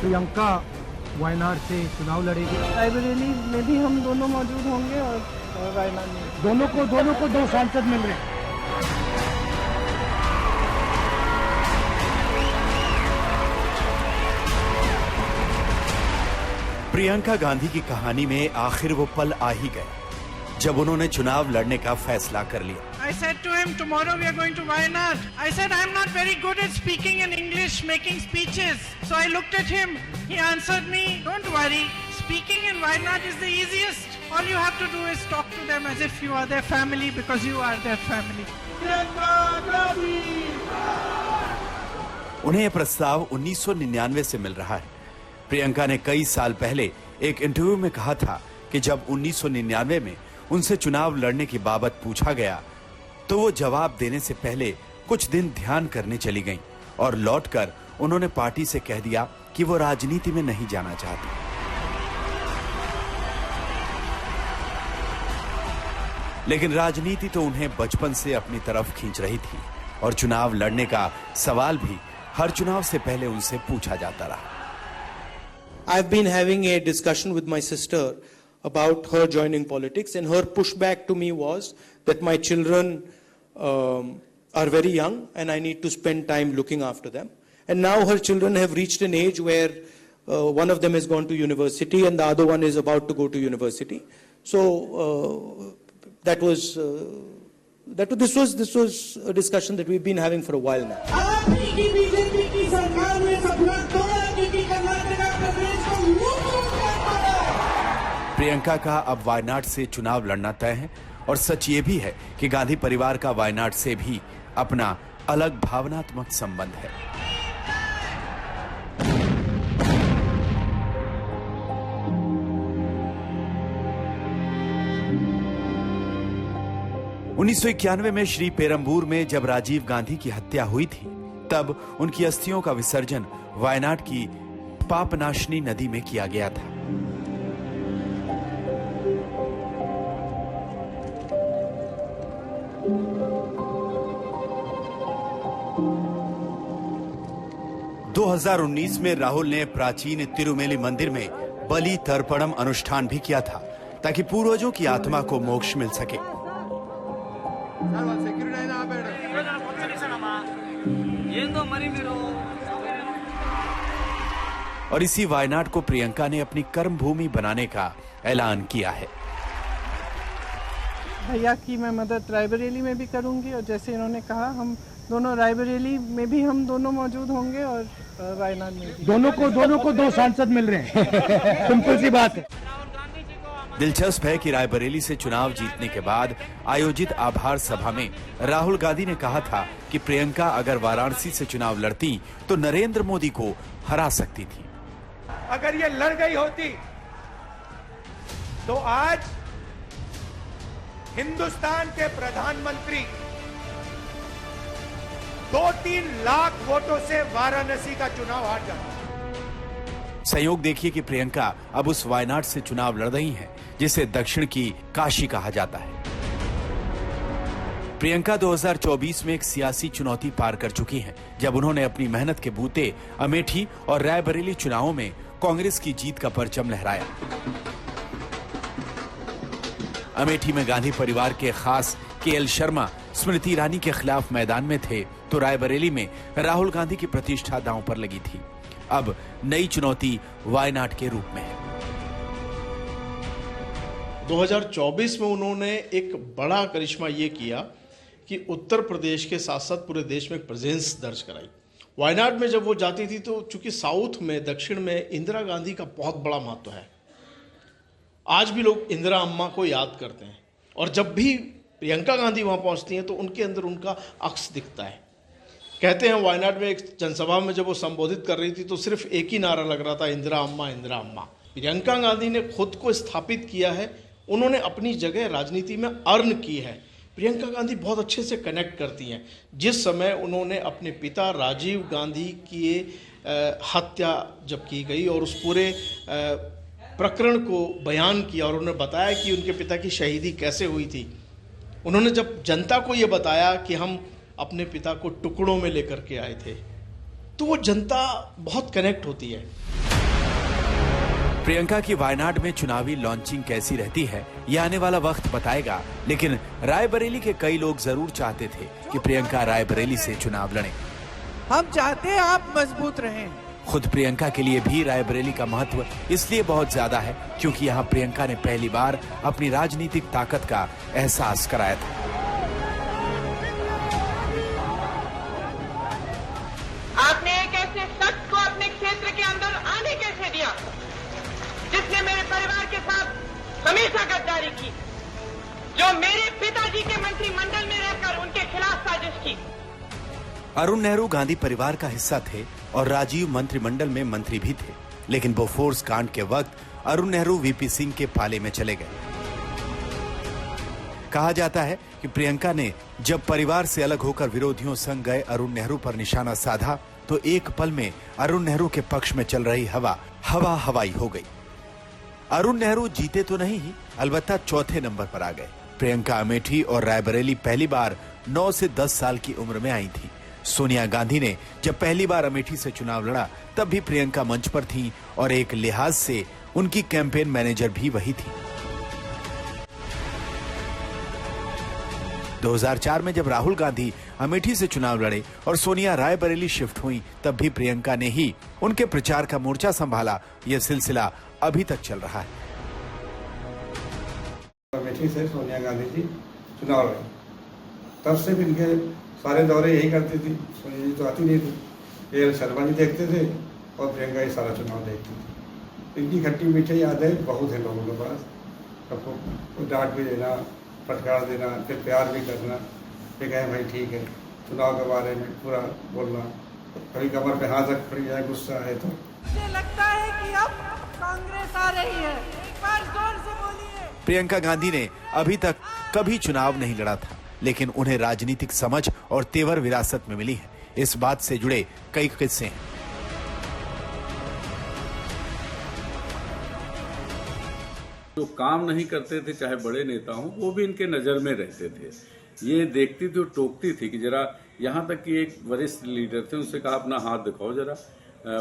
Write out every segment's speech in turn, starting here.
प्रियंका वायनाड से चुनाव लड़ेगी। रायबरेली में भी हम दोनों मौजूद होंगे और वायनाड में दोनों को 2 सांसद मिल रहे हैं। प्रियंका गांधी की कहानी में आखिर वो पल आ ही गए जब उन्होंने चुनाव लड़ने का फैसला कर लिया। I said to him, tomorrow we are going to Wayanad. I said, I'm not very good at speaking in English, making speeches. So I looked at him. He answered me, don't worry. Speaking in Wayanad is the easiest. All you have to do is talk to them as if you are their family because you are their family. उन्हें यह प्रस्ताव 1999 से मिल रहा है। प्रियंका ने कई साल पहले एक इंटरव्यू में कहा था कि जब 1999 में उनसे चुनाव लड़ने की बाबत पूछा गया तो वो जवाब देने से पहले कुछ दिन ध्यान करने चली गईं और लौटकर उन्होंने पार्टी से कह दिया कि वो राजनीति में नहीं जाना चाहती। लेकिन राजनीति तो उन्हें बचपन से अपनी तरफ खींच रही थी और चुनाव लड़ने का सवाल भी हर चुनाव से पहले उनसे पूछा जाता रहा। I've been having a discussion with my sister about her joining politics, and her pushback to me was that my children are very young and I need to spend time looking after them. And now her children have reached an age where one of them has gone to university and the other one is about to go to university. So this was a discussion that we've been having for a while now. Priyanka का अब वायनाड से चुनाव लड़ना तय है और सच ये भी है कि गांधी परिवार का वायनाड से भी अपना अलग भावनात्मक संबंध है। उन्नीस 1991 में श्री पेरम्बूर में जब राजीव गांधी की हत्या हुई थी तब उनकी अस्थियों का विसर्जन वायनाड की पापनाशनी नदी में किया गया था। दो 2019 में राहुल ने प्राचीन तिरुमेली मंदिर में बलि तर्पणम अनुष्ठान भी किया था ताकि पूर्वजों की आत्मा को मोक्ष मिल सके। और इसी वायनाड को प्रियंका ने अपनी कर्म भूमि बनाने का ऐलान किया है। भैया की मैं मदद रायबरेली में भी करूंगी और जैसे इन्होंने कहा हम दोनों रायबरेली में भी हम दोनों मौजूद होंगे और वायनाड में भी। दोनों को 2 सांसद मिल रहे हैं। सिंपल सी बात है। दिलचस्प है कि रायबरेली से चुनाव जीतने के बाद आयोजित आभार सभा में राहुल गांधी ने कहा था कि प्रियंका अगर वाराणसी से चुनाव लड़ती तो नरेंद्र मोदी को हरा सकती थी। अगर ये लड़ गई होती तो आज हिंदुस्तान के प्रधानमंत्री 2-3 लाख वोटों से वाराणसी का चुनाव हार जाते। संयोग देखिए कि प्रियंका अब उस वायनाड से चुनाव लड़ रही हैं जिसे दक्षिण की काशी कहा जाता है। प्रियंका 2024 में एक सियासी चुनौती पार कर चुकी हैं जब उन्होंने अपनी मेहनत के बूते अमेठी और रायबरेली चुनावों में कांग्रेस की जीत का परचम लहराया। अमेठी में गांधी परिवार के खास केएल शर्मा स्मृति ईरानी के खिलाफ मैदान में थे तो रायबरेली में राहुल गांधी की प्रतिष्ठा दांव पर लगी थी। अब नई चुनौती वायनाड के रूप में है। 2024 में उन्होंने एक बड़ा करिश्मा ये किया कि उत्तर प्रदेश के साथ साथ पूरे देश में एक प्रेजेंस दर्ज कराई। वायनाड में जब वो जाती थी तो चूंकि साउथ में दक्षिण में इंदिरा गांधी का बहुत बड़ा महत्व है। आज भी लोग इंदिरा अम्मा को याद करते हैं और जब भी प्रियंका गांधी वहां पहुंचती हैं तो उनके अंदर उनका अक्स दिखता है। कहते हैं वायनाड में एक जनसभा में जब वो संबोधित कर रही थी तो सिर्फ एक ही नारा लग रहा था, इंदिरा अम्मा इंदिरा अम्मा। प्रियंका गांधी ने खुद को स्थापित किया है, उन्होंने अपनी जगह राजनीति में अर्न की है। प्रियंका गांधी बहुत अच्छे से कनेक्ट करती हैं। जिस समय उन्होंने अपने पिता राजीव गांधी की हत्या जब की गई और उस पूरे प्रकरण को बयान किया और उन्होंने बताया कि उनके पिता की शहीदी कैसे हुई थी, उन्होंने जब जनता को ये बताया कि हम अपने पिता को टुकड़ों में लेकर के आए थे, तो वो जनता बहुत कनेक्ट होती है। प्रियंका की वायनाड में चुनावी लॉन्चिंग कैसी रहती है ये आने वाला वक्त बताएगा, लेकिन रायबरेली के कई लोग जरूर चाहते थे कि प्रियंका रायबरेली से चुनाव लड़ें। हम चाहते हैं आप मजबूत रहें। खुद प्रियंका के लिए भी रायबरेली का महत्व इसलिए बहुत ज्यादा है क्योंकि यहाँ प्रियंका ने पहली बार अपनी राजनीतिक ताकत का एहसास कराया था। आपने एक ऐसे शख्स को अपने क्षेत्र के अंदर आने कैसे दिया जिसने मेरे परिवार के साथ हमेशा गद्दारी की, जो मेरे पिताजी के मंत्रिमंडल में रहकर उनके खिलाफ साजिश की। अरुण नेहरू गांधी परिवार का हिस्सा थे और राजीव मंत्रिमंडल में मंत्री भी थे, लेकिन बोफोर्स कांड के वक्त अरुण नेहरू वीपी सिंह के पाले में चले गए। कहा जाता है कि प्रियंका ने जब परिवार से अलग होकर विरोधियों संग गए अरुण नेहरू पर निशाना साधा तो एक पल में अरुण नेहरू के पक्ष में चल रही हवा हवाई हो गई। अरुण नेहरू जीते तो नहीं ही, अलबत्ता चौथे नंबर पर आ गए। प्रियंका अमेठी और रायबरेली पहली बार 9 से 10 साल की उम्र में आई थी। सोनिया गांधी ने जब पहली बार अमेठी से चुनाव लड़ा तब भी प्रियंका मंच पर थी और एक लिहाज से उनकी कैंपेन मैनेजर भी वही थी। 2004 में जब राहुल गांधी अमेठी से चुनाव लड़े और सोनिया रायबरेली शिफ्ट हुई तब भी प्रियंका ने ही उनके प्रचार का मोर्चा संभाला। यह सिलसिला अभी तक चल रहा है। अमेठी से सोनिया गांधी जी चुनाव लड़े, तब से भी इनके सारे दौरे यही करती थी। सोनिया जी तो आती नहीं थी, केएल शर्मा जी देखते थे और प्रियंका ही सारा चुनाव देखती थी। इनकी खट्टी मीठी यादें बहुत है लोगों के पास। सबको डांट भी देना, फटकार देना, फिर प्यार भी करना, फिर कहें भाई ठीक है, चुनाव के बारे में पूरा बोलना, कभी कमर पे हाथ रख पड़ जाए, गुस्सा है तो। मुझे लगता है कि अब कांग्रेस आ रही है, एक बार जोर से बोलिए। प्रियंका गांधी ने अभी तक कभी चुनाव नहीं लड़ा था, लेकिन उन्हें राजनीतिक समझ और तेवर विरासत में मिली है। इस बात से जुड़े कई किस्से हैं। जो काम नहीं करते थे, चाहे बड़े नेता हों, वो भी इनके नजर में रहते थे। ये देखती थी और टोकती थी कि जरा, यहाँ तक कि एक वरिष्ठ लीडर थे, उनसे कहा अपना हाथ दिखाओ जरा।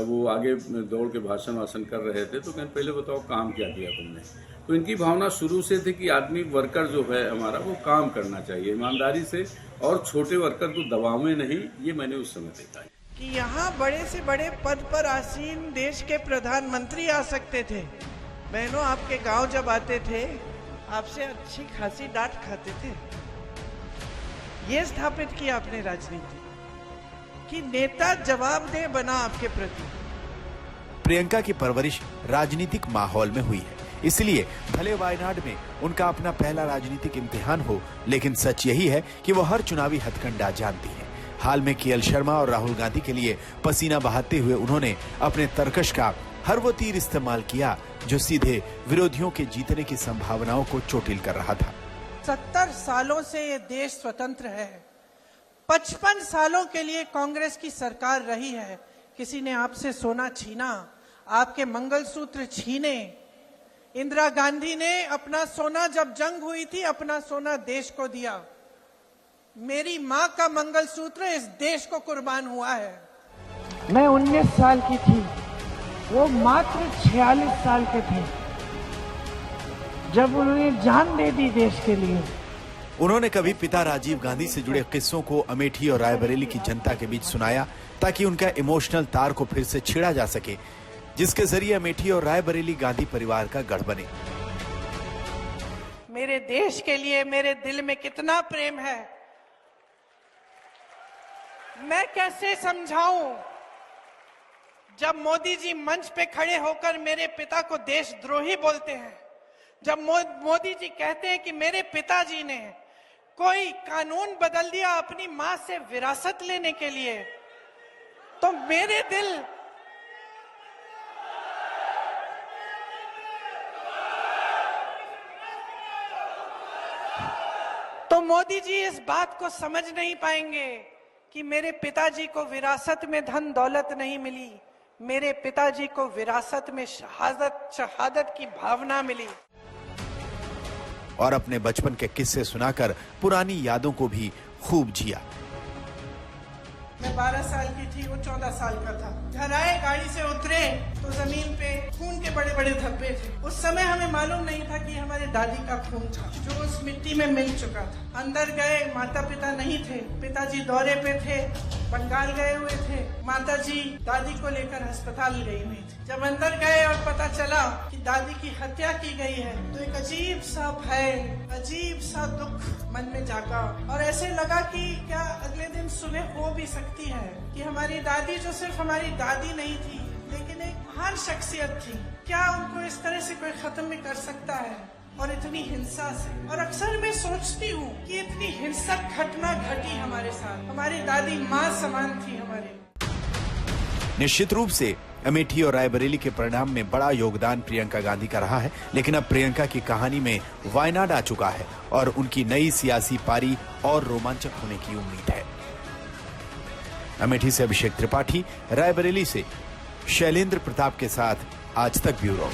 वो आगे दौड़ के भाषण वाषण कर रहे थे तो कहते पहले बताओ काम क्या किया तुमने। तो इनकी भावना शुरू से थी कि आदमी वर्कर जो है हमारा वो काम करना चाहिए ईमानदारी से, और छोटे वर्कर को दबावे नहीं। ये मैंने उस समय देखा है कि यहाँ बड़े से बड़े पद पर आसीन देश के प्रधानमंत्री आ सकते थे। बहनों, आपके गांव जब आते थे आपसे अच्छी खासी डांट खाते थे। ये स्थापित किया आपने राजनीति कि नेता जवाबदेह बना आपके प्रति। प्रियंका की परवरिश राजनीतिक माहौल में हुई है, इसलिए भले वायनाड में उनका अपना पहला राजनीतिक इम्तिहान हो, लेकिन सच यही है कि वो हर चुनावी हथकंडा जानती है। हाल में केएल शर्मा और राहुल गांधी के लिए पसीना बहाते हुए उन्होंने अपने तरकश का हर वो तीर इस्तेमाल किया जो सीधे विरोधियों के जीतने की संभावनाओं को चोटिल कर रहा था। 70 सालों से ये देश स्वतंत्र है। 55 सालों के लिए कांग्रेस की सरकार रही है। किसी ने आपसे सोना छीना, आपके मंगलसूत्र छीने। इंदिरा गांधी ने अपना सोना, जब जंग हुई थी, अपना सोना देश को दिया। मेरी माँ का मंगलसूत्र इस देश को कुर्बान हुआ है। मैं 19 साल की थी, वो मात्र 46 साल के थे जब उन्होंने जान दे दी देश के लिए। उन्होंने कभी पिता राजीव गांधी से जुड़े किस्सों को अमेठी और रायबरेली की जनता के बीच सुनाया ताकि उनका इमोशनल तार को फिर से छेड़ा जा सके, जिसके जरिए अमेठी और रायबरेली गांधी परिवार का गढ़ बने। मेरे देश के लिए मेरे दिल में कितना प्रेम है, मैं कैसे समझाऊं। जब मोदी जी मंच पे खड़े होकर मेरे पिता को देशद्रोही बोलते हैं, जब मोदी जी कहते हैं कि मेरे पिताजी ने कोई कानून बदल दिया अपनी मां से विरासत लेने के लिए, तो मेरे दिल तो मोदी जी इस बात को समझ नहीं पाएंगे कि मेरे पिताजी को विरासत में धन दौलत नहीं मिली, मेरे पिताजी को विरासत में शहादत की भावना मिली। और अपने बचपन के किस्से सुनाकर पुरानी यादों को भी खूब जिया। मैं 12 साल की थी, वो 14 साल का था। घर आए, गाड़ी से उतरे तो जमीन पे खून के बड़े बड़े धब्बे थे। उस समय हमें मालूम नहीं था कि हमारे दादी का खून था जो उस मिट्टी में मिल चुका था। अंदर गए, माता पिता नहीं थे, पिताजी दौरे पे थे, बंगाल गए हुए थे, माता जी दादी को लेकर अस्पताल गई हुई थी। जब अंदर गए और पता चला कि दादी की हत्या की गई है तो एक अजीब सा भय, अजीब सा दुख मन में जागा और ऐसे लगा कि क्या अगले दिन सुबह हो भी सकती है कि हमारी दादी, जो सिर्फ हमारी दादी नहीं थी लेकिन एक महान शख्सियत थी, क्या उनको इस तरह से कोई खत्म भी कर सकता है और इतनी हिंसा से। और अक्सर मैं सोचती हूँ कि इतनी हिंसक घटना घटी हमारे साथ। हमारी दादी माँ समान थी हमारे। निश्चित रूप से अमेठी और रायबरेली के परिणाम में बड़ा योगदान प्रियंका गांधी का रहा है, लेकिन अब प्रियंका की कहानी में वायनाड आ चुका है और उनकी नई सियासी पारी और रोमांचक होने की उम्मीद है। अमेठी से अभिषेक त्रिपाठी, रायबरेली से शैलेंद्र प्रताप के साथ आज तक ब्यूरो।